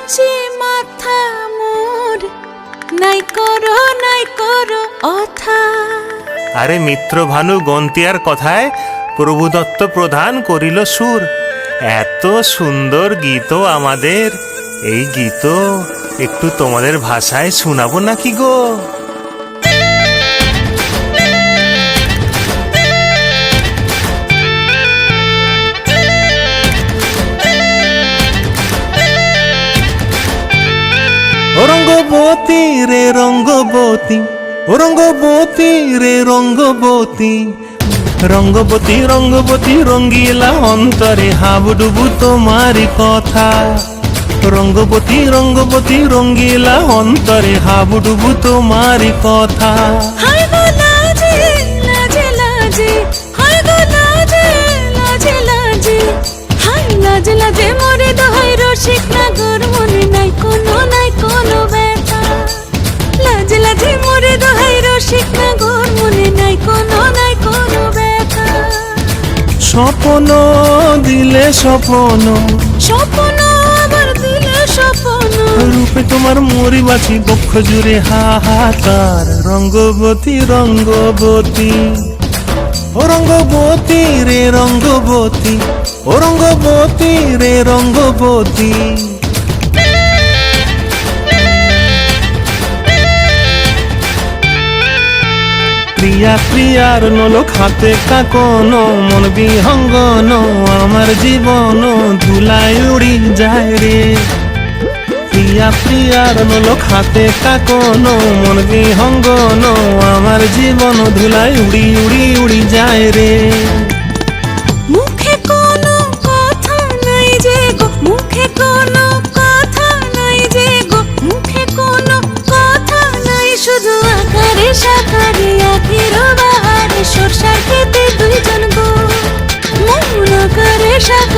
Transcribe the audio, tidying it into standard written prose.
নাচি মাথা মোর, নাই করো অথা। আরে মিত্র ভানু গন্তিয়ার কথায় প্রভুদত্ত প্রধান করিল সুর। এত সুন্দর গীত আমাদের, এই গীত একটু তোমাদের ভাষায় শোনাবো নাকি গো? রঙ্গবতী রে রঙ্গবতী, ও রঙ্গবতী রে রঙ্গবতী, রঙ্গবতী রঙ্গবতী রঙ্গিলা অন্তরে হাবুডুবু তোমারি কথা। রঙ্গবতী রঙ্গবতী রঙ্গিলা অন্তরে হাবুডুবু তোমারি কথা। হায় গো লাজে লাজে লাজে, হায় গো লাজে লাজে লাজে, হায় লাজে লাজে মোরে দোহাই রসিক নাগর, মনে নাই কোনো ব্যথা। লাজে লাজে মোরে দোহাই রসিক নাগর, মনে নাই কোনো ব্যথা। স্বপ্ন দিলে স্বপ্ন, স্বপ্ন আবার দিলে স্বপ্ন, রূপে তোমার মরি বাছি বক্ষ জুড়ে হাহাকার। রঙ্গবতী রঙ্গবতী, ও রঙ্গবতী রে রঙ্গবতী, ও রঙ্গবতী রে রঙ্গবতী। প্রিয়া প্রিয়ার নলক হাতে কাকন, মন বিহঙ্গন আমার জীবন ধুলায় উড়ি যায় রে। প্রিয়া প্রিয়ার নলক হাতে কাকন, মন বিহঙ্গন আমার জীবন ধুলায় উড়ি উড়ি উড়ি যায় রে। মুখে কোনো কথা নাই যে গো, মুখে কোনো কথা নাই যে গো, মুখে কোনো কথা নাই, শুধু আকারে সাকারে আখির বাহারে সরষার খেতে দুইজন গো। মন আকারে সাকারে